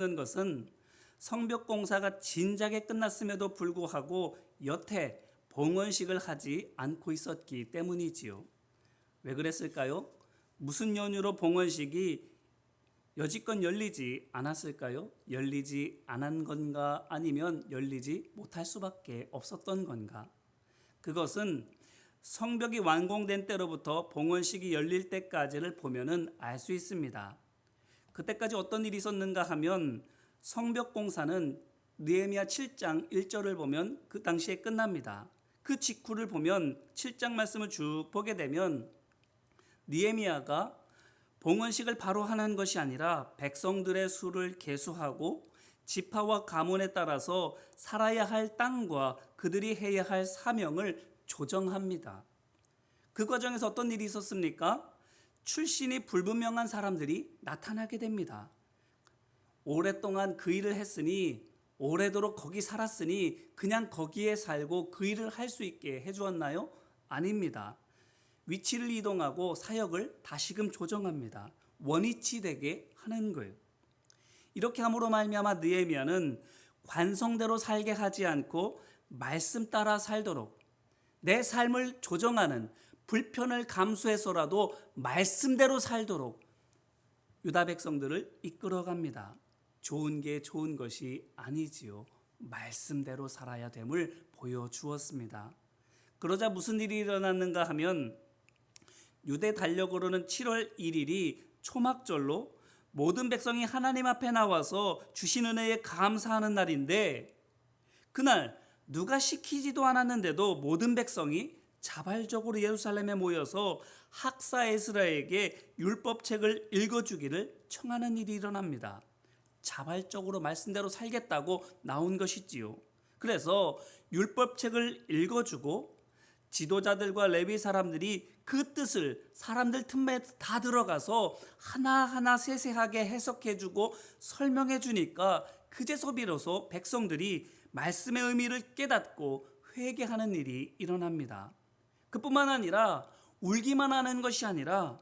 것은 성벽 공사가 진작에 끝났음에도 불구하고 여태 봉헌식을 하지 않고 있었기 때문이지요. 왜 그랬을까요? 무슨 연유로 봉헌식이 여지껏 열리지 않았을까요? 열리지 않은 건가 아니면 열리지 못할 수밖에 없었던 건가? 그것은 성벽이 완공된 때로부터 봉헌식이 열릴 때까지를 보면은 알 수 있습니다. 그때까지 어떤 일이 있었는가 하면 성벽 공사는 느헤미야 7장 1절을 보면 그 당시에 끝납니다. 그 직후를 보면 7장 말씀을 쭉 보게 되면 느헤미야가 봉헌식을 바로 하는 것이 아니라 백성들의 수를 계수하고 지파와 가문에 따라서 살아야 할 땅과 그들이 해야 할 사명을 조정합니다. 그 과정에서 어떤 일이 있었습니까? 출신이 불분명한 사람들이 나타나게 됩니다. 오랫동안 그 일을 했으니, 오래도록 거기 살았으니 그냥 거기에 살고 그 일을 할 수 있게 해주었나요? 아닙니다. 위치를 이동하고 사역을 다시금 조정합니다. 원위치 되게 하는 거예요. 이렇게 함으로 말미암아 느헤미야는 관성대로 살게 하지 않고 말씀 따라 살도록 내 삶을 조정하는, 불편을 감수해서라도 말씀대로 살도록 유다 백성들을 이끌어갑니다. 좋은 게 좋은 것이 아니지요. 말씀대로 살아야 됨을 보여주었습니다. 그러자 무슨 일이 일어났는가 하면 유대 달력으로는 7월 1일이 초막절로 모든 백성이 하나님 앞에 나와서 주신 은혜에 감사하는 날인데, 그날 누가 시키지도 않았는데도 모든 백성이 자발적으로 예루살렘에 모여서 학사 에스라에게 율법책을 읽어주기를 청하는 일이 일어납니다. 자발적으로 말씀대로 살겠다고 나온 것이지요. 그래서 율법책을 읽어주고 지도자들과 레위 사람들이 그 뜻을 사람들 틈에 다 들어가서 하나하나 세세하게 해석해주고 설명해주니까 그제서 비로소 백성들이 말씀의 의미를 깨닫고 회개하는 일이 일어납니다. 그뿐만 아니라 울기만 하는 것이 아니라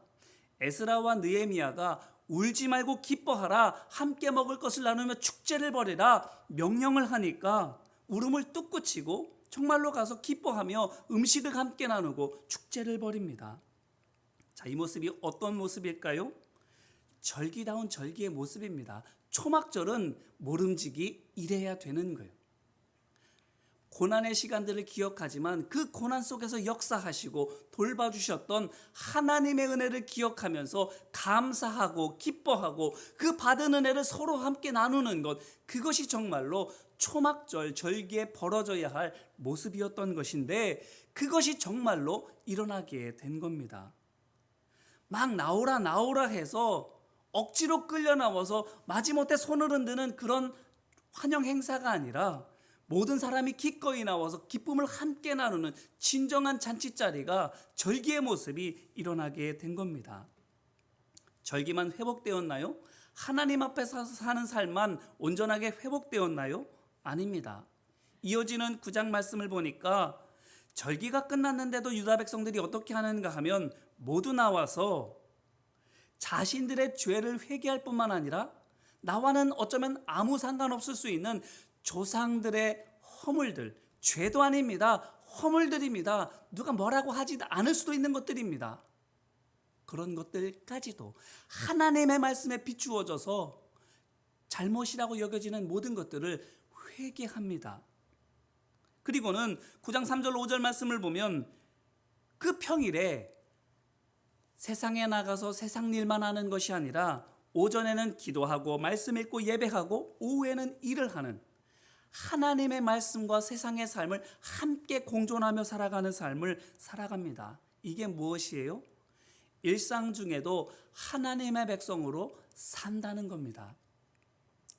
에스라와 느헤미야가 울지 말고 기뻐하라, 함께 먹을 것을 나누며 축제를 벌이라 명령을 하니까 울음을 뚝 그치고 정말로 가서 기뻐하며 음식을 함께 나누고 축제를 벌입니다. 자, 이 모습이 어떤 모습일까요? 절기다운 절기의 모습입니다. 초막절은 모름지기 이래야 되는 거예요. 고난의 시간들을 기억하지만 그 고난 속에서 역사하시고 돌봐주셨던 하나님의 은혜를 기억하면서 감사하고 기뻐하고 그 받은 은혜를 서로 함께 나누는 것, 그것이 정말로 초막절 절기에 벌어져야 할 모습이었던 것인데 그것이 정말로 일어나게 된 겁니다. 막 나오라 나오라 해서 억지로 끌려 나와서 마지못해 손을 흔드는 그런 환영 행사가 아니라 모든 사람이 기꺼이 나와서 기쁨을 함께 나누는 진정한 잔치자리가 절기의 모습이 일어나게 된 겁니다. 절기만 회복되었나요? 하나님 앞에서 사는 삶만 온전하게 회복되었나요? 아닙니다. 이어지는 9장 말씀을 보니까 절기가 끝났는데도 유다 백성들이 어떻게 하는가 하면 모두 나와서 자신들의 죄를 회개할 뿐만 아니라 나와는 어쩌면 아무 상관없을 수 있는 조상들의 허물들, 죄도 아닙니다. 허물들입니다. 누가 뭐라고 하지 않을 수도 있는 것들입니다. 그런 것들까지도 하나님의 말씀에 비추어져서 잘못이라고 여겨지는 모든 것들을 회개합니다. 그리고는 9장 3절 5절 말씀을 보면 그 평일에 세상에 나가서 세상 일만 하는 것이 아니라 오전에는 기도하고 말씀 읽고 예배하고 오후에는 일을 하는, 하나님의 말씀과 세상의 삶을 함께 공존하며 살아가는 삶을 살아갑니다. 이게 무엇이에요? 일상 중에도 하나님의 백성으로 산다는 겁니다.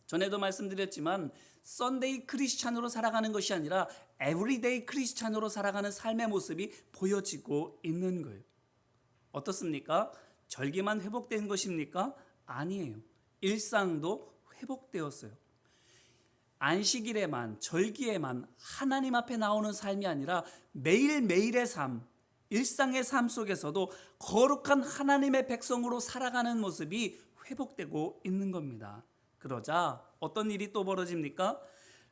전에도 말씀드렸지만 썬데이 크리스찬으로 살아가는 것이 아니라 에브리데이 크리스찬으로 살아가는 삶의 모습이 보여지고 있는 거예요. 어떻습니까? 절기만 회복된 것입니까? 아니에요. 일상도 회복되었어요. 안식일에만, 절기에만 하나님 앞에 나오는 삶이 아니라 매일매일의 삶, 일상의 삶 속에서도 거룩한 하나님의 백성으로 살아가는 모습이 회복되고 있는 겁니다. 그러자 어떤 일이 또 벌어집니까?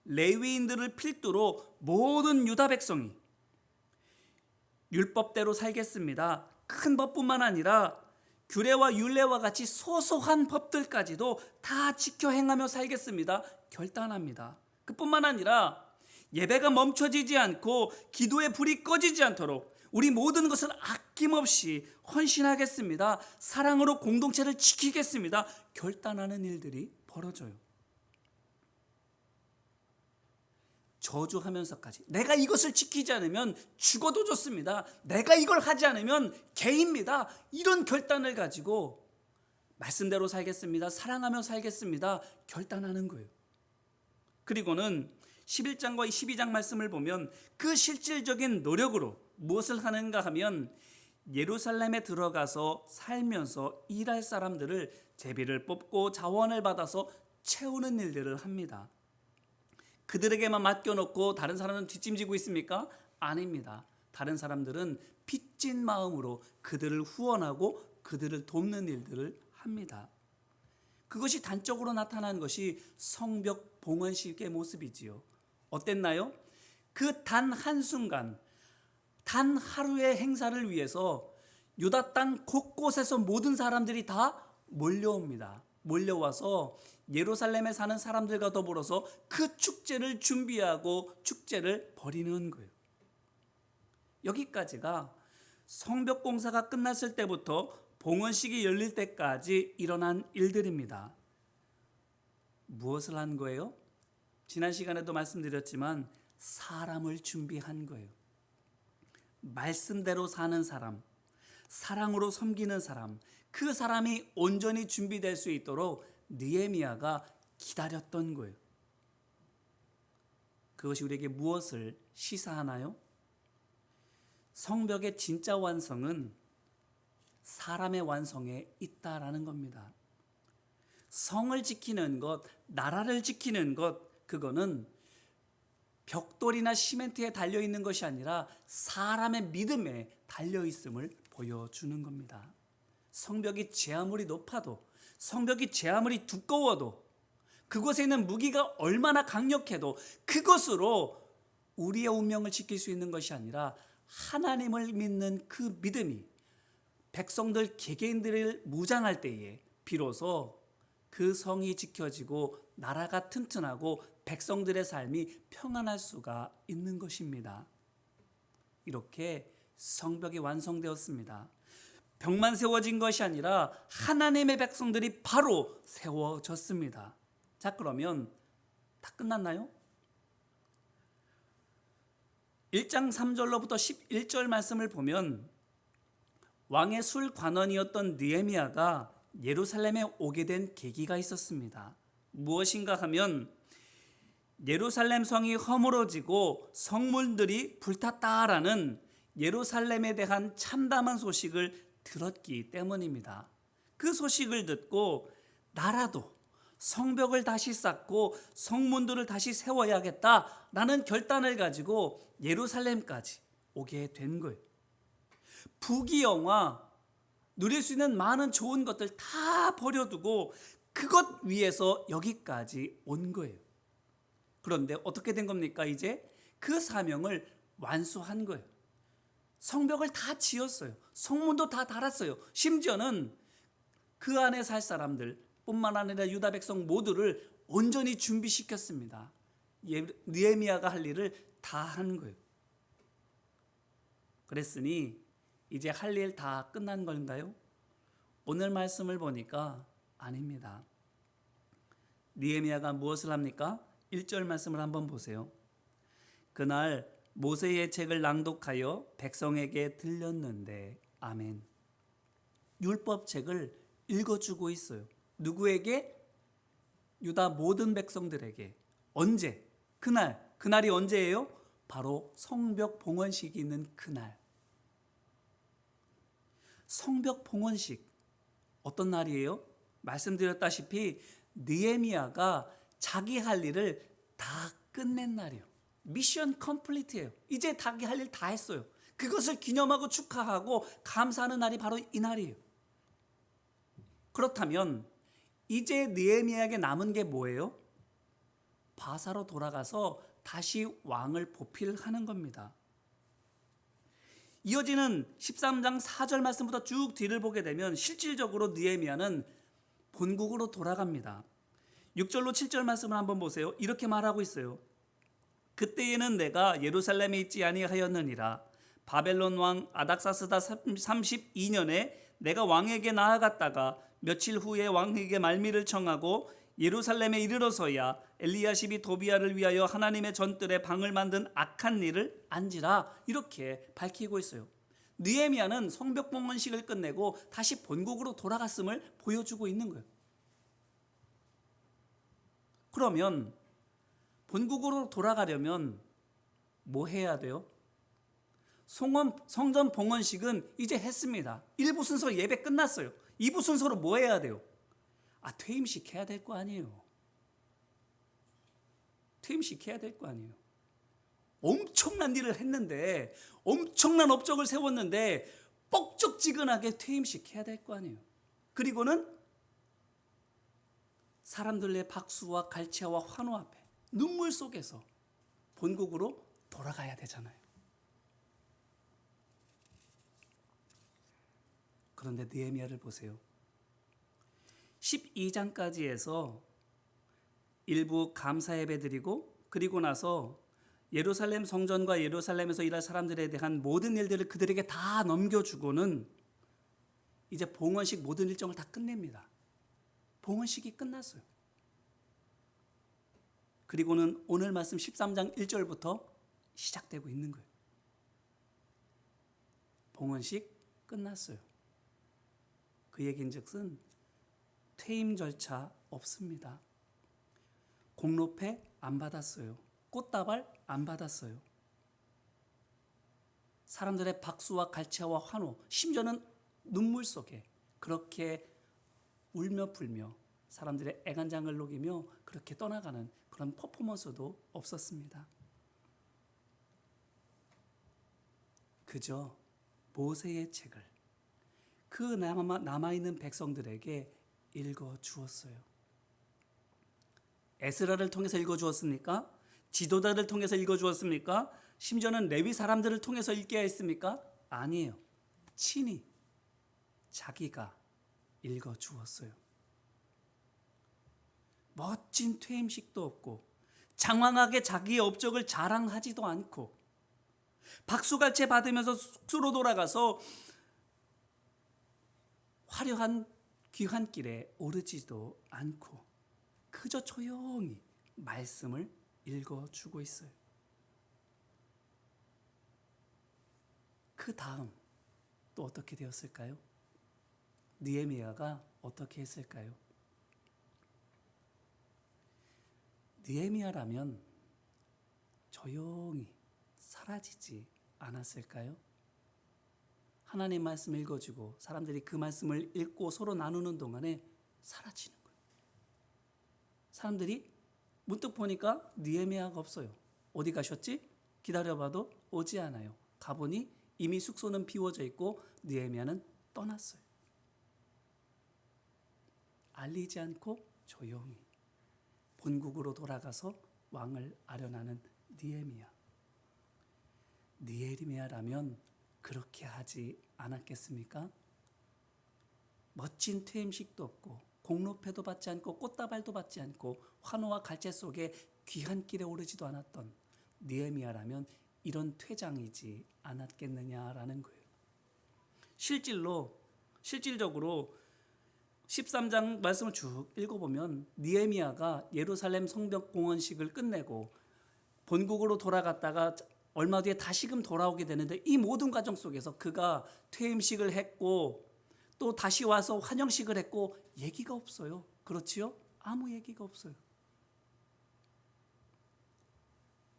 레위인들을 필두로 모든 유다 백성이 율법대로 살겠습니다. 큰 법뿐만 아니라 규례와 율례와 같이 소소한 법들까지도 다 지켜 행하며 살겠습니다. 결단합니다. 그뿐만 아니라 예배가 멈춰지지 않고 기도의 불이 꺼지지 않도록 우리 모든 것을 아낌없이 헌신하겠습니다. 사랑으로 공동체를 지키겠습니다. 결단하는 일들이 벌어져요. 저주하면서까지 내가 이것을 지키지 않으면 죽어도 좋습니다. 내가 이걸 하지 않으면 개입니다. 이런 결단을 가지고 말씀대로 살겠습니다. 사랑하며 살겠습니다. 결단하는 거예요. 그리고는 11장과 12장 말씀을 보면 그 실질적인 노력으로 무엇을 하는가 하면 예루살렘에 들어가서 살면서 일할 사람들을 제비를 뽑고 자원을 받아서 채우는 일들을 합니다. 그들에게만 맡겨놓고 다른 사람은 뒷짐지고 있습니까? 아닙니다. 다른 사람들은 빚진 마음으로 그들을 후원하고 그들을 돕는 일들을 합니다. 그것이 단적으로 나타난 것이 성벽 봉헌식의 모습이지요. 어땠나요? 그 단 한순간, 단 하루의 행사를 위해서 유다 땅 곳곳에서 모든 사람들이 다 몰려옵니다. 몰려와서 예루살렘에 사는 사람들과 더불어서 그 축제를 준비하고 축제를 벌이는 거예요. 여기까지가 성벽 공사가 끝났을 때부터 봉헌식이 열릴 때까지 일어난 일들입니다. 무엇을 한 거예요? 지난 시간에도 말씀드렸지만 사람을 준비한 거예요. 말씀대로 사는 사람, 사랑으로 섬기는 사람, 그 사람이 온전히 준비될 수 있도록 느헤미야가 기다렸던 거예요. 그것이 우리에게 무엇을 시사하나요? 성벽의 진짜 완성은 사람의 완성에 있다라는 겁니다. 성을 지키는 것, 나라를 지키는 것, 그거는 벽돌이나 시멘트에 달려있는 것이 아니라 사람의 믿음에 달려있음을 보여주는 겁니다. 성벽이 제 아무리 높아도, 성벽이 제 아무리 두꺼워도, 그곳에 있는 무기가 얼마나 강력해도 그것으로 우리의 운명을 지킬 수 있는 것이 아니라 하나님을 믿는 그 믿음이 백성들 개개인들을 무장할 때에 비로소 그 성이 지켜지고 나라가 튼튼하고 백성들의 삶이 평안할 수가 있는 것입니다. 이렇게 성벽이 완성되었습니다. 벽만 세워진 것이 아니라 하나님의 백성들이 바로 세워졌습니다. 자, 그러면 다 끝났나요? 1장 3절로부터 11절 말씀을 보면 왕의 술관원이었던 느헤미야가 예루살렘에 오게 된 계기가 있었습니다. 무엇인가 하면 예루살렘 성이 허물어지고 성문들이 불탔다라는 예루살렘에 대한 참담한 소식을 들었기 때문입니다. 그 소식을 듣고 나라도 성벽을 다시 쌓고 성문들을 다시 세워야겠다라는 결단을 가지고 예루살렘까지 오게 된 거예요. 부귀영화, 누릴 수 있는 많은 좋은 것들 다 버려두고 그것 위해서 여기까지 온 거예요. 그런데 어떻게 된 겁니까? 이제 그 사명을 완수한 거예요. 성벽을 다 지었어요. 성문도 다 달았어요. 심지어는 그 안에 살 사람들 뿐만 아니라 유다 백성 모두를 온전히 준비시켰습니다. 느헤미야가 할 일을 다 한 거예요. 그랬으니 이제 할 일 다 끝난 건가요? 오늘 말씀을 보니까 아닙니다. 느헤미야가 무엇을 합니까? 1절 말씀을 한번 보세요. 그날 모세의 책을 낭독하여 백성에게 들렸는데, 아멘. 율법책을 읽어주고 있어요. 누구에게? 유다 모든 백성들에게. 언제? 그날이 언제예요? 바로 성벽 봉헌식이 있는 그날. 성벽 봉헌식 어떤 날이에요? 말씀드렸다시피 느헤미야가 자기 할 일을 다 끝낸 날이에요. 미션 컴플리트예요. 이제 자기 할 일 다 했어요. 그것을 기념하고 축하하고 감사하는 날이 바로 이 날이에요. 그렇다면 이제 느헤미야에게 남은 게 뭐예요? 바사로 돌아가서 다시 왕을 보필하는 겁니다. 이어지는 13장 4절 말씀부터 쭉 뒤를 보게 되면 실질적으로 느헤미야는 본국으로 돌아갑니다. 6절로 7절 말씀을 한번 보세요. 이렇게 말하고 있어요. 그때에는 내가 예루살렘에 있지 아니하였느니라. 바벨론 왕 아닥사스다 32년에 내가 왕에게 나아갔다가 며칠 후에 왕에게 말미를 청하고 예루살렘에 이르러서야 엘리야십이 도비야를 위하여 하나님의 전뜰에 방을 만든 악한 일을 안지라. 이렇게 밝히고 있어요. 느헤미야는 성벽 봉헌식을 끝내고 다시 본국으로 돌아갔음을 보여주고 있는 거예요. 그러면 본국으로 돌아가려면 뭐 해야 돼요? 성전 봉헌식은 이제 했습니다. 1부 순서 예배 끝났어요. 2부 순서로 뭐 해야 돼요? 퇴임식 해야 될 거 아니에요. 퇴임식 해야 될 거 아니에요. 엄청난 일을 했는데, 엄청난 업적을 세웠는데 뻑적지근하게 퇴임식 해야 될 거 아니에요. 그리고는 사람들의 박수와 갈채와 환호 앞에 눈물 속에서 본국으로 돌아가야 되잖아요. 그런데 느헤미야를 보세요. 12장까지 해서 일부 감사 예배 드리고, 그리고 나서 예루살렘 성전과 예루살렘에서 일할 사람들에 대한 모든 일들을 그들에게 다 넘겨주고는 이제 봉헌식 모든 일정을 다 끝냅니다. 봉헌식이 끝났어요. 그리고는 오늘 말씀 13장 1절부터 시작되고 있는 거예요. 봉헌식 끝났어요. 그 얘기인즉슨 퇴임 절차 없습니다. 공로패 안 받았어요. 꽃다발 안 받았어요. 사람들의 박수와 갈채와 환호, 심지어는 눈물 속에 그렇게 울며 불며 사람들의 애간장을 녹이며 그렇게 떠나가는 그런 퍼포먼스도 없었습니다. 그저 모세의 책을 그 남아있는 백성들에게 읽어주었어요. 에스라를 통해서 읽어주었습니까? 지도자를 통해서 읽어주었습니까? 심지어는 레위 사람들을 통해서 읽게 했습니까? 아니에요. 친히 자기가 읽어주었어요. 멋진 퇴임식도 없고 장황하게 자기의 업적을 자랑하지도 않고 박수갈채 받으면서 숙소로 돌아가서 화려한 귀한 길에 오르지도 않고 그저 조용히 말씀을 읽어주고 있어요. 그 다음 또 어떻게 되었을까요? 느헤미야가 어떻게 했을까요? 느헤미야라면 조용히 사라지지 않았을까요? 하나님 말씀 읽어주고 사람들이 그 말씀을 읽고 서로 나누는 동안에 사라지는 거예요. 사람들이 문득 보니까 느헤미야가 없어요. 어디 가셨지? 기다려봐도 오지 않아요. 가보니 이미 숙소는 비워져 있고 느헤미야는 떠났어요. 알리지 않고 조용히 본국으로 돌아가서 왕을 아련하는 느헤미야. 느헤미야라면 그렇게 하지 않았겠습니까? 멋진 퇴임식도 없고 공로패도 받지 않고 꽃다발도 받지 않고 환호와 갈채 속에 귀한 길에 오르지도 않았던 느헤미야라면 이런 퇴장이지 않았겠느냐라는 거예요. 실질적으로 13장 말씀을 쭉 읽어보면 느헤미야가 예루살렘 성벽 봉헌식을 끝내고 본국으로 돌아갔다가 얼마 뒤에 다시금 돌아오게 되는데 이 모든 과정 속에서 그가 퇴임식을 했고 또 다시 와서 환영식을 했고 얘기가 없어요. 그렇지요? 아무 얘기가 없어요.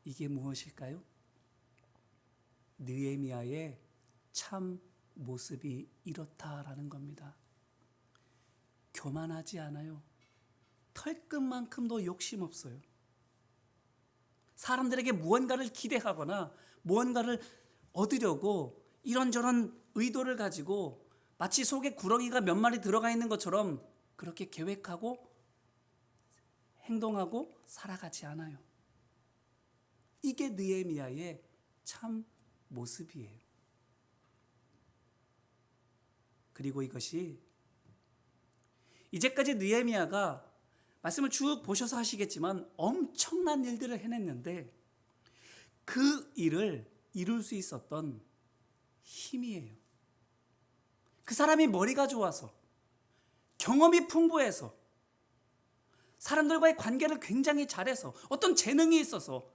이게 무엇일까요? 느헤미야의 참 모습이 이렇다라는 겁니다. 교만하지 않아요. 털끝만큼도 욕심 없어요. 사람들에게 무언가를 기대하거나 무언가를 얻으려고 이런저런 의도를 가지고 마치 속에 구렁이가 몇 마리 들어가 있는 것처럼 그렇게 계획하고 행동하고 살아가지 않아요. 이게 느헤미야의 참 모습이에요. 그리고 이것이 이제까지 느헤미야가 말씀을 쭉 보셔서 하시겠지만 엄청난 일들을 해냈는데 그 일을 이룰 수 있었던 힘이에요. 그 사람이 머리가 좋아서, 경험이 풍부해서, 사람들과의 관계를 굉장히 잘해서, 어떤 재능이 있어서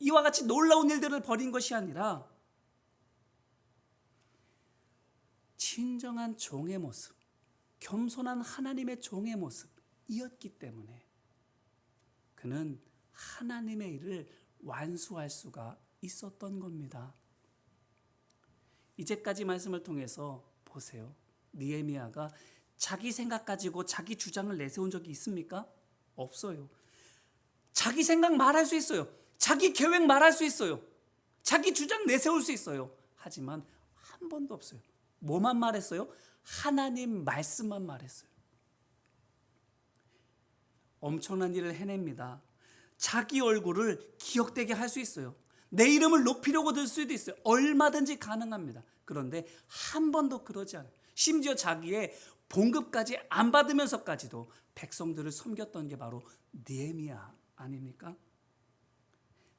이와 같이 놀라운 일들을 벌인 것이 아니라 진정한 종의 모습, 겸손한 하나님의 종의 모습이었기 때문에 그는 하나님의 일을 완수할 수가 있었던 겁니다. 이제까지 말씀을 통해서 보세요. 느헤미야가 자기 생각 가지고 자기 주장을 내세운 적이 있습니까? 없어요. 자기 생각 말할 수 있어요. 자기 계획 말할 수 있어요. 자기 주장 내세울 수 있어요. 하지만 한 번도 없어요. 뭐만 말했어요? 하나님 말씀만 말했어요. 엄청난 일을 해냅니다. 자기 얼굴을 기억되게 할 수 있어요. 내 이름을 높이려고 들 수도 있어요. 얼마든지 가능합니다. 그런데 한 번도 그러지 않아요. 심지어 자기의 봉급까지 안 받으면서까지도 백성들을 섬겼던 게 바로 느헤미야 아닙니까?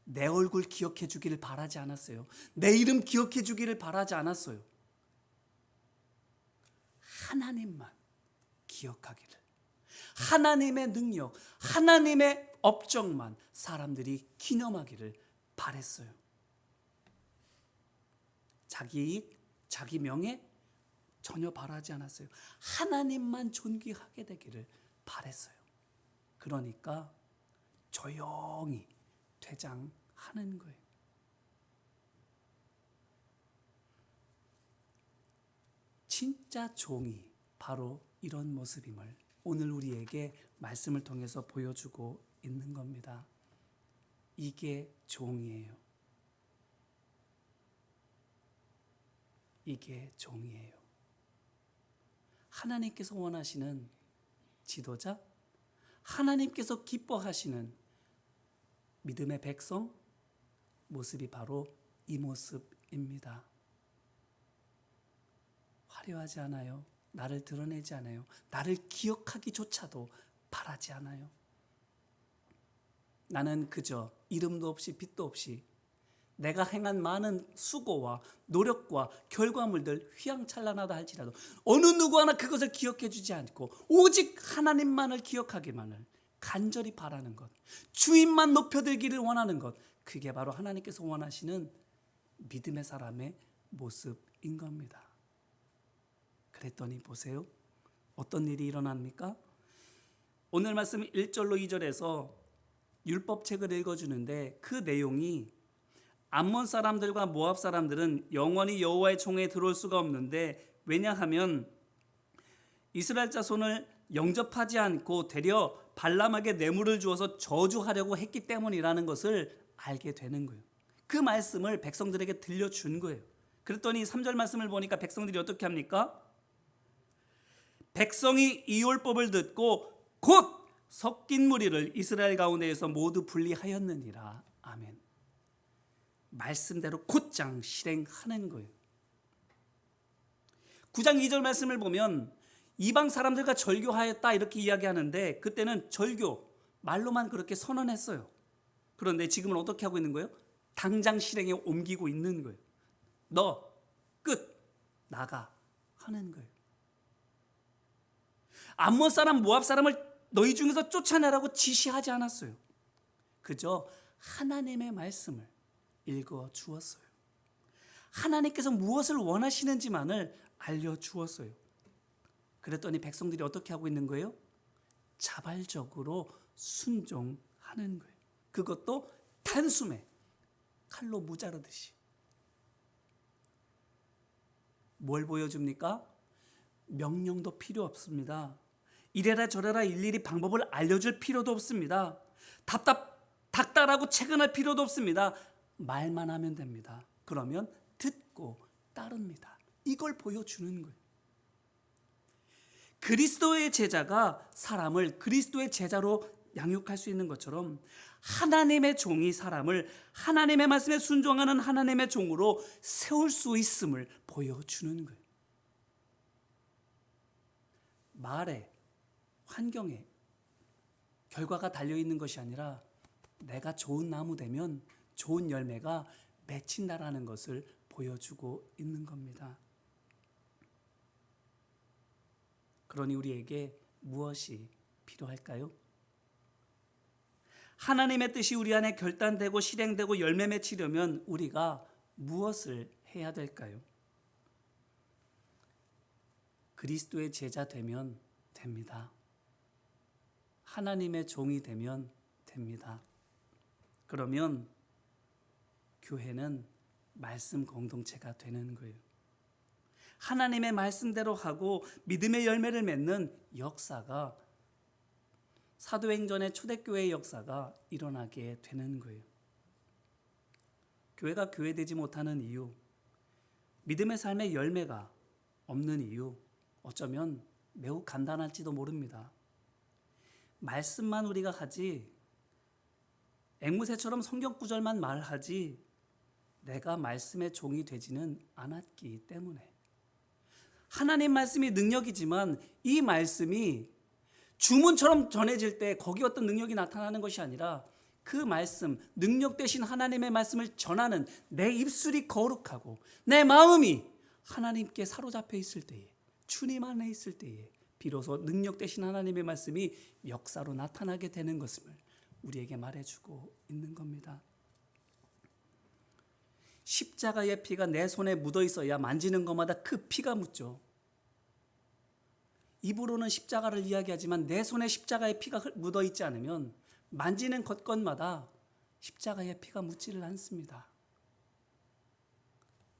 내 얼굴 기억해 주기를 바라지 않았어요. 내 이름 기억해 주기를 바라지 않았어요. 하나님만 기억하기를, 하나님의 능력, 하나님의 업적만 사람들이 기념하기를 바랬어요. 자기 이익, 자기 명예 전혀 바라지 않았어요. 하나님만 존귀하게 되기를 바랬어요. 그러니까 조용히 퇴장하는 거예요. 진짜 종이 바로 이런 모습임을 오늘 우리에게 말씀을 통해서 보여주고 있는 겁니다. 이게 종이에요. 이게 종이에요. 하나님께서 원하시는 지도자, 하나님께서 기뻐하시는 믿음의 백성 모습이 바로 이 모습입니다. 화려하지 않아요. 나를 드러내지 않아요. 나를 기억하기조차도 바라지 않아요. 나는 그저 이름도 없이 빛도 없이 내가 행한 많은 수고와 노력과 결과물들 휘황찬란하다 할지라도 어느 누구 하나 그것을 기억해 주지 않고 오직 하나님만을 기억하기만을 간절히 바라는 것, 주님만 높여들기를 원하는 것, 그게 바로 하나님께서 원하시는 믿음의 사람의 모습인 겁니다. 그랬더니 보세요. 어떤 일이 일어납니까? 오늘 말씀 1절로 2절에서 율법책을 읽어주는데 그 내용이 암몬 사람들과 모압 사람들은 영원히 여호와의 총회에 들어올 수가 없는데, 왜냐하면 이스라엘 자손을 영접하지 않고 되려 발람에게 뇌물을 주어서 저주하려고 했기 때문이라는 것을 알게 되는 거예요. 그 말씀을 백성들에게 들려준 거예요. 그랬더니 3절 말씀을 보니까 백성들이 어떻게 합니까? 백성이 이 율법을 듣고 곧 섞인 무리를 이스라엘 가운데에서 모두 분리하였느니라. 아멘. 말씀대로 곧장 실행하는 거예요. 9장 2절 말씀을 보면 이방 사람들과 절교하였다 이렇게 이야기하는데, 그때는 절교 말로만 그렇게 선언했어요. 그런데 지금은 어떻게 하고 있는 거예요? 당장 실행에 옮기고 있는 거예요. 너 끝 나가 하는 거예요. 암몬 사람 모압 사람을 너희 중에서 쫓아내라고 지시하지 않았어요. 그저 하나님의 말씀을 읽어 주었어요. 하나님께서 무엇을 원하시는지만을 알려주었어요. 그랬더니 백성들이 어떻게 하고 있는 거예요? 자발적으로 순종하는 거예요. 그것도 단숨에 칼로 무자르듯이. 뭘 보여줍니까? 명령도 필요 없습니다. 이래라 저래라 일일이 방법을 알려줄 필요도 없습니다. 닥달하고 채근할 필요도 없습니다. 말만 하면 됩니다. 그러면 듣고 따릅니다. 이걸 보여주는 거예요. 그리스도의 제자가 사람을 그리스도의 제자로 양육할 수 있는 것처럼 하나님의 종이 사람을 하나님의 말씀에 순종하는 하나님의 종으로 세울 수 있음을 보여주는 거예요. 말에, 환경에 결과가 달려있는 것이 아니라 내가 좋은 나무 되면 좋은 열매가 맺힌다라는 것을 보여주고 있는 겁니다. 그러니 우리에게 무엇이 필요할까요? 하나님의 뜻이 우리 안에 결단되고 실행되고 열매 맺히려면 우리가 무엇을 해야 될까요? 그리스도의 제자 되면 됩니다. 하나님의 종이 되면 됩니다. 그러면 교회는 말씀 공동체가 되는 거예요. 하나님의 말씀대로 하고 믿음의 열매를 맺는 역사가 사도행전의 초대교회의 역사가 일어나게 되는 거예요. 교회가 교회되지 못하는 이유, 믿음의 삶의 열매가 없는 이유, 어쩌면 매우 간단할지도 모릅니다. 말씀만 우리가 하지, 앵무새처럼 성경 구절만 말하지 내가 말씀의 종이 되지는 않았기 때문에. 하나님 말씀이 능력이지만 이 말씀이 주문처럼 전해질 때 거기 어떤 능력이 나타나는 것이 아니라 그 말씀, 능력 되신 하나님의 말씀을 전하는 내 입술이 거룩하고 내 마음이 하나님께 사로잡혀 있을 때에, 주님 안에 있을 때에 비로소 능력 되신 하나님의 말씀이 역사로 나타나게 되는 것을 우리에게 말해주고 있는 겁니다. 십자가의 피가 내 손에 묻어 있어야 만지는 것마다 그 피가 묻죠. 입으로는 십자가를 이야기하지만 내 손에 십자가의 피가 묻어 있지 않으면 만지는 것마다 십자가의 피가 묻지를 않습니다.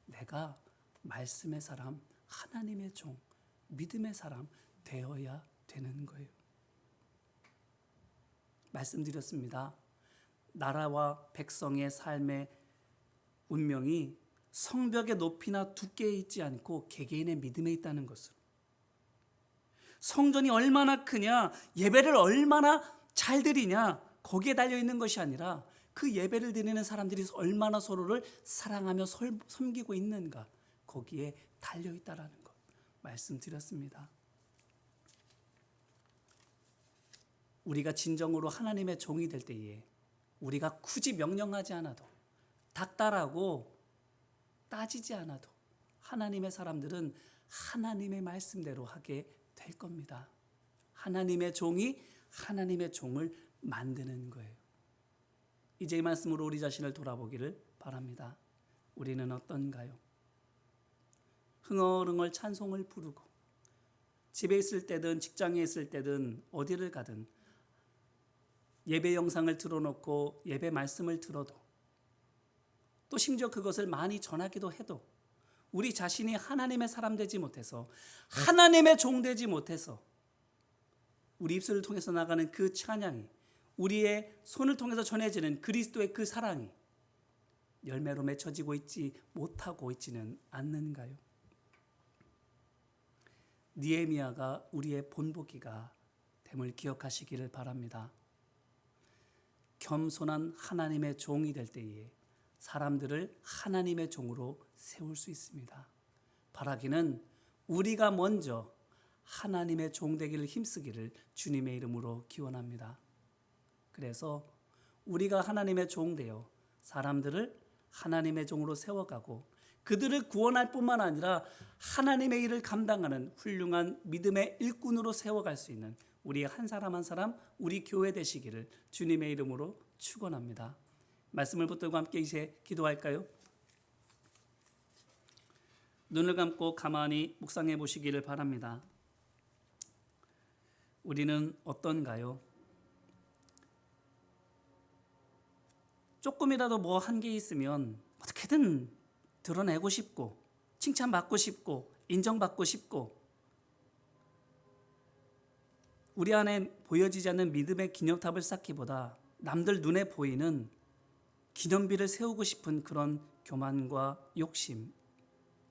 내가 말씀의 사람, 하나님의 종, 믿음의 사람 되어야 되는 거예요. 말씀드렸습니다. 나라와 백성의 삶의 운명이 성벽의 높이나 두께에 있지 않고 개개인의 믿음에 있다는 것을. 성전이 얼마나 크냐, 예배를 얼마나 잘 드리냐, 거기에 달려있는 것이 아니라 그 예배를 드리는 사람들이 얼마나 서로를 사랑하며 섬기고 있는가, 거기에 달려있다라는 것 말씀드렸습니다. 우리가 진정으로 하나님의 종이 될 때에 우리가 굳이 명령하지 않아도, 닥달하고 따지지 않아도 하나님의 사람들은 하나님의 말씀대로 하게 될 겁니다. 하나님의 종이 하나님의 종을 만드는 거예요. 이제 이 말씀으로 우리 자신을 돌아보기를 바랍니다. 우리는 어떤가요? 흥얼흥얼 찬송을 부르고 집에 있을 때든 직장에 있을 때든 어디를 가든 예배 영상을 틀어놓고 예배 말씀을 들어도, 또 심지어 그것을 많이 전하기도 해도 우리 자신이 하나님의 사람 되지 못해서, 하나님의 종 되지 못해서 우리 입술을 통해서 나가는 그 찬양이, 우리의 손을 통해서 전해지는 그리스도의 그 사랑이 열매로 맺혀지고 있지 못하고 있지는 않는가요? 느헤미야가 우리의 본보기가 됨을 기억하시기를 바랍니다. 겸손한 하나님의 종이 될 때에 사람들을 하나님의 종으로 세울 수 있습니다. 바라기는 우리가 먼저 하나님의 종 되기를 힘쓰기를 주님의 이름으로 기원합니다. 그래서 우리가 하나님의 종 되어 사람들을 하나님의 종으로 세워가고 그들을 구원할 뿐만 아니라 하나님의 일을 감당하는 훌륭한 믿음의 일꾼으로 세워갈 수 있는 우리 한 사람 한 사람, 우리 교회 되시기를 주님의 이름으로 축원합니다. 말씀을 붙들고 함께 이제 기도할까요? 눈을 감고 가만히 묵상해 보시기를 바랍니다. 우리는 어떤가요? 조금이라도 뭐 한 게 있으면 어떻게든 드러내고 싶고, 칭찬받고 싶고, 인정받고 싶고, 우리 안에 보여지지 않는 믿음의 기념탑을 쌓기보다 남들 눈에 보이는 기념비를 세우고 싶은 그런 교만과 욕심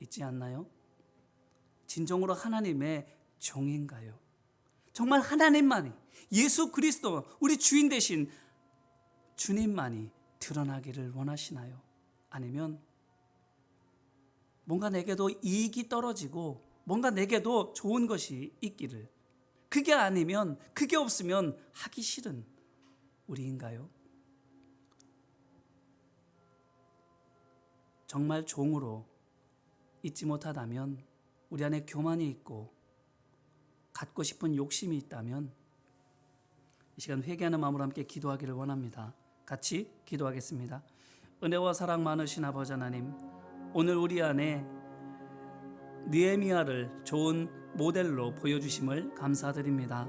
있지 않나요? 진정으로 하나님의 종인가요? 정말 하나님만이, 예수 그리스도 우리 주인 되신 주님만이 드러나기를 원하시나요? 아니면 뭔가 내게도 이익이 떨어지고 뭔가 내게도 좋은 것이 있기를, 그게 아니면, 그게 없으면 하기 싫은 우리인가요? 정말 종으로 있지 못하다면, 우리 안에 교만이 있고 갖고 싶은 욕심이 있다면 이 시간 회개하는 마음으로 함께 기도하기를 원합니다. 같이 기도하겠습니다. 은혜와 사랑 많으신 아버지 하나님, 오늘 우리 안에 느헤미야를 좋은 모델로 보여주심을 감사드립니다.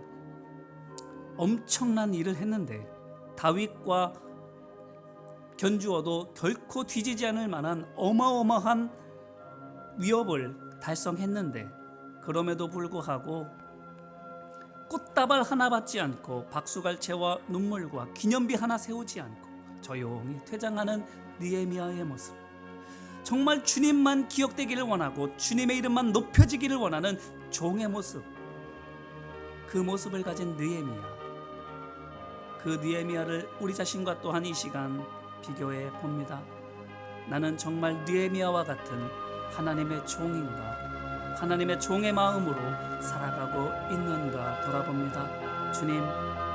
엄청난 일을 했는데 다윗과 견주어도 결코 뒤지지 않을 만한 어마어마한 위협을 달성했는데, 그럼에도 불구하고 꽃다발 하나 받지 않고 박수갈채와 눈물과 기념비 하나 세우지 않고 조용히 퇴장하는 느헤미야의 모습, 정말 주님만 기억되기를 원하고 주님의 이름만 높여지기를 원하는 종의 모습, 그 모습을 가진 느헤미야, 그 느헤미야를 우리 자신과 또한 이 시간 비교해 봅니다. 나는 정말 느헤미야와 같은 하나님의 종인가, 하나님의 종의 마음으로 살아가고 있는가 돌아봅니다. 주님,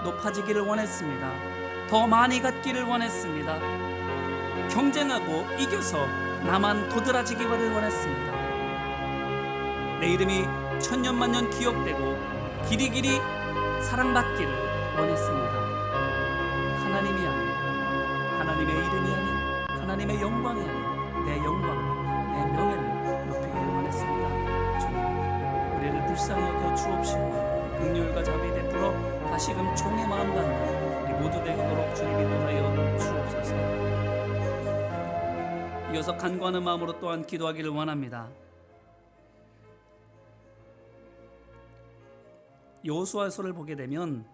높아지기를 원했습니다. 더 많이 갖기를 원했습니다. 경쟁하고 이겨서 나만 도드라지기를 원했습니다. 내 이름이 천년만년 기억되고 길이길이 사랑받기를 원했습니다. 하나님이 아닌, 하나님의 이름이 아닌, 하나님의 영광이 아닌 내 영광, 내 명예를 높이기를 원했습니다. 주님, 우리를 불쌍히 여겨 주옵시고 긍휼과 자비 베풀어 다시금 종의 마음 갖는 우리 모두 되도록 주님 인도하여 주옵소서. 이어서 간구하는 마음으로 또한 기도하기를 원합니다. 여호수아서를 보게 되면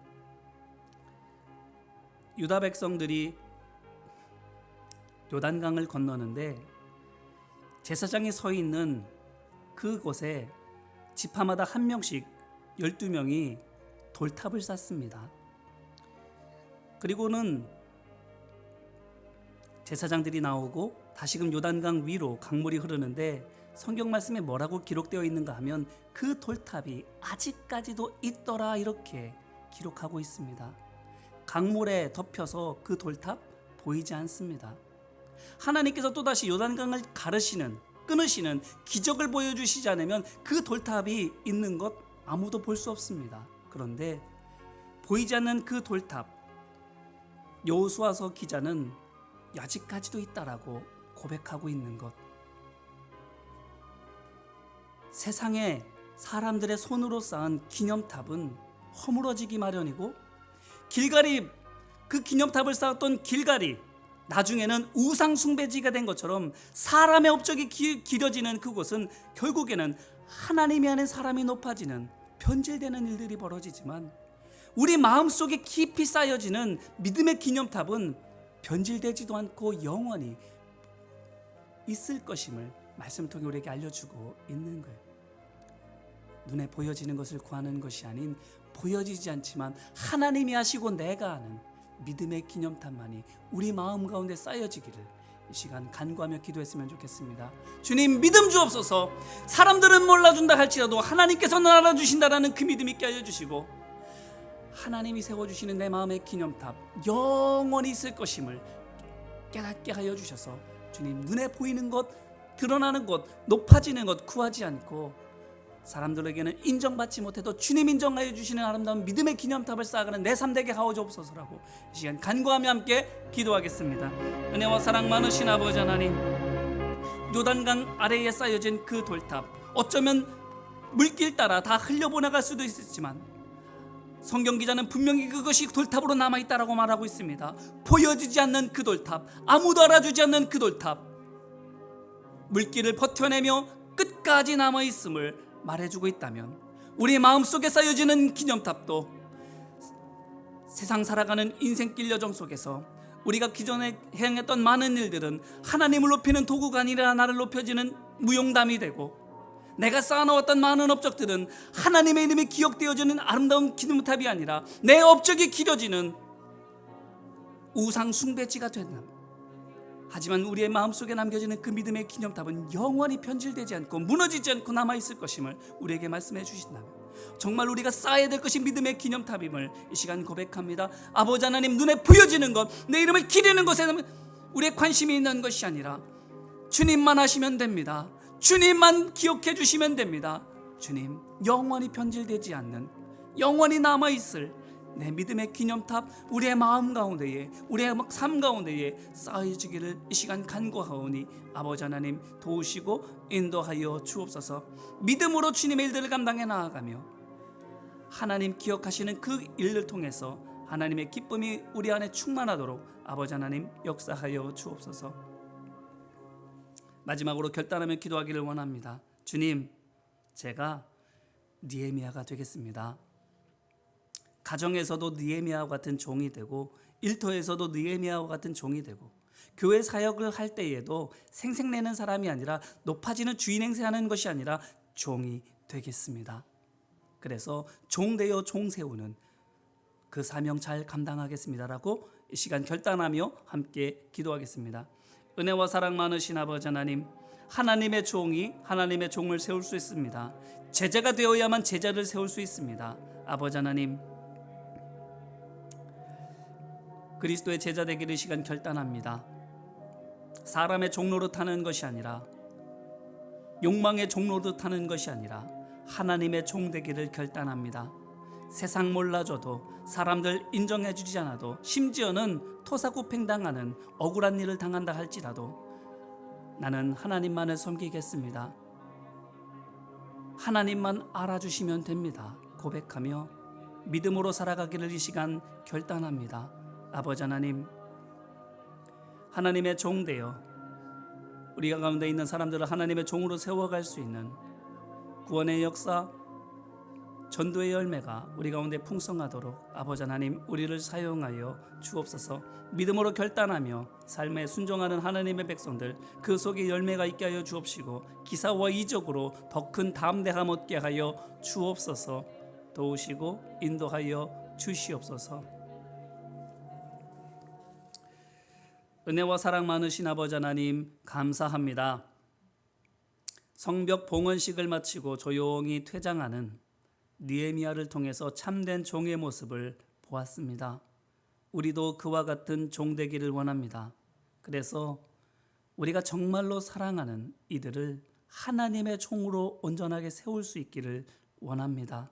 유다 백성들이 요단강을 건너는데 제사장이 서 있는 그곳에 지파마다 한 명씩 12명이 돌탑을 쌓습니다. 그리고는 제사장들이 나오고 다시금 요단강 위로 강물이 흐르는데, 성경 말씀에 뭐라고 기록되어 있는가 하면 그 돌탑이 아직까지도 있더라, 이렇게 기록하고 있습니다. 강물에 덮여서 그 돌탑 보이지 않습니다. 하나님께서 또다시 요단강을 가르시는, 끊으시는 기적을 보여주시지 않으면 그 돌탑이 있는 것 아무도 볼 수 없습니다. 그런데 보이지 않는 그 돌탑, 여호수아서 기자는 아직까지도 있다라고 고백하고 있는 것, 세상에 사람들의 손으로 쌓은 기념탑은 허물어지기 마련이고, 길갈이, 그 기념탑을 쌓았던 길갈이 나중에는 우상 숭배지가 된 것처럼 사람의 업적이 기려지는 그곳은 결국에는 하나님이 아닌 사람이 높아지는 변질되는 일들이 벌어지지만, 우리 마음속에 깊이 쌓여지는 믿음의 기념탑은 변질되지도 않고 영원히 있을 것임을 말씀 통해 우리에게 알려주고 있는 거예요. 눈에 보여지는 것을 구하는 것이 아닌, 보여지지 않지만 하나님이 하시고 내가 아는 믿음의 기념탑만이 우리 마음 가운데 쌓여지기를 이 시간 간구하며 기도했으면 좋겠습니다. 주님, 믿음 주옵소서. 사람들은 몰라준다 할지라도 하나님께서는 알아주신다라는 그 믿음 있게 하여 주시고, 하나님이 세워주시는 내 마음의 기념탑 영원히 있을 것임을 깨닫게 하여 주셔서, 주님, 눈에 보이는 것, 드러나는 것, 높아지는 것 구하지 않고 사람들에게는 인정받지 못해도 주님 인정하여 주시는 아름다운 믿음의 기념탑을 쌓아가는 내 삶 되게 하여 주옵소서라고 이 시간 간구하며 함께 기도하겠습니다. 은혜와 사랑 많으신 아버지 하나님, 요단강 아래에 쌓여진 그 돌탑, 어쩌면 물길 따라 다 흘려보내갈 수도 있었지만 성경 기자는 분명히 그것이 돌탑으로 남아있다라고 말하고 있습니다. 보여지지 않는 그 돌탑, 아무도 알아주지 않는 그 돌탑, 물길을 버텨내며 끝까지 남아있음을 말해주고 있다면, 우리 마음속에 쌓여지는 기념탑도 세상 살아가는 인생길 여정 속에서 우리가 기존에 행했던 많은 일들은 하나님을 높이는 도구가 아니라 나를 높여지는 무용담이 되고, 내가 쌓아놓았던 많은 업적들은 하나님의 이름이 기억되어지는 아름다운 기념탑이 아니라 내 업적이 기려지는 우상 숭배지가 된다. 하지만 우리의 마음속에 남겨지는 그 믿음의 기념탑은 영원히 변질되지 않고 무너지지 않고 남아있을 것임을 우리에게 말씀해 주신다면, 정말 우리가 쌓아야 될 것이 믿음의 기념탑임을 이 시간 고백합니다. 아버지 하나님, 눈에 보여지는 것, 내 이름을 기리는 것에는 우리의 관심이 있는 것이 아니라 주님만 하시면 됩니다. 주님만 기억해 주시면 됩니다. 주님, 영원히 변질되지 않는, 영원히 남아있을 내 믿음의 기념탑, 우리의 마음 가운데에, 우리의 삶 가운데에 쌓여지기를 이 시간 간구하오니 아버지 하나님 도우시고 인도하여 주옵소서. 믿음으로 주님의 일들을 감당해 나아가며 하나님 기억하시는 그 일을 통해서 하나님의 기쁨이 우리 안에 충만하도록 아버지 하나님 역사하여 주옵소서. 마지막으로 결단하며 기도하기를 원합니다. 주님, 제가 느헤미야가 되겠습니다. 가정에서도 느헤미야와 같은 종이 되고, 일터에서도 느헤미야와 같은 종이 되고, 교회 사역을 할 때에도 생색내는 사람이 아니라, 높아지는 주인 행세하는 것이 아니라 종이 되겠습니다. 그래서 종 되어 종 세우는 그 사명 잘 감당하겠습니다라고 이 시간 결단하며 함께 기도하겠습니다. 은혜와 사랑 많으신 아버지 하나님, 하나님의 종이 하나님의 종을 세울 수 있습니다. 제자가 되어야만 제자를 세울 수 있습니다. 아버지 하나님, 그리스도의 제자 되기를 시간 결단합니다. 사람의 종로로 타는 것이 아니라, 욕망의 종로로 타는 것이 아니라 하나님의 종 되기를 결단합니다. 세상 몰라줘도, 사람들 인정해 주지 않아도, 심지어는 토사구팽당하는 억울한 일을 당한다 할지라도 나는 하나님만을 섬기겠습니다. 하나님만 알아주시면 됩니다. 고백하며 믿음으로 살아가기를 이 시간 결단합니다. 아버지 하나님, 하나님의 종 되어 우리가 가운데 있는 사람들을 하나님의 종으로 세워갈 수 있는 구원의 역사, 전도의 열매가 우리 가운데 풍성하도록 아버지 하나님 우리를 사용하여 주옵소서. 믿음으로 결단하며 삶에 순종하는 하나님의 백성들, 그 속에 열매가 있게 하여 주옵시고 기사와 이적으로 더 큰 담대함 얻게 하여 주옵소서. 도우시고 인도하여 주시옵소서. 은혜와 사랑 많으신 아버지 하나님 감사합니다. 성벽 봉헌식을 마치고 조용히 퇴장하는 느헤미야를 통해서 참된 종의 모습을 보았습니다. 우리도 그와 같은 종 되기를 원합니다. 그래서 우리가 정말로 사랑하는 이들을 하나님의 종으로 온전하게 세울 수 있기를 원합니다.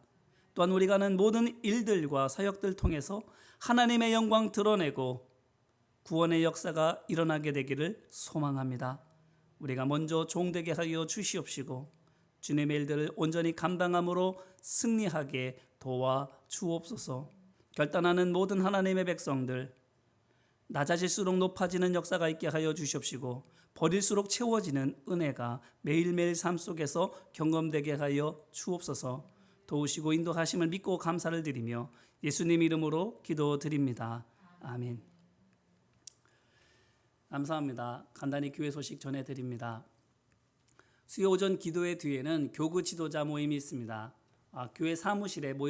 또한 우리가 하는 모든 일들과 사역들 통해서 하나님의 영광 드러내고 구원의 역사가 일어나게 되기를 소망합니다. 우리가 먼저 종되게 하여 주시옵시고 주님의 일들을 온전히 감당함으로 승리하게 도와 주옵소서. 결단하는 모든 하나님의 백성들, 낮아질수록 높아지는 역사가 있게 하여 주시옵시고 버릴수록 채워지는 은혜가 매일매일 삶 속에서 경험되게 하여 주옵소서. 도우시고 인도하심을 믿고 감사를 드리며 예수님 이름으로 기도드립니다. 아멘. 감사합니다. 간단히 교회 소식 전해드립니다. 수요 오전 기도회 뒤에는 교구 지도자 모임이 있습니다. 교회 사무실에 모여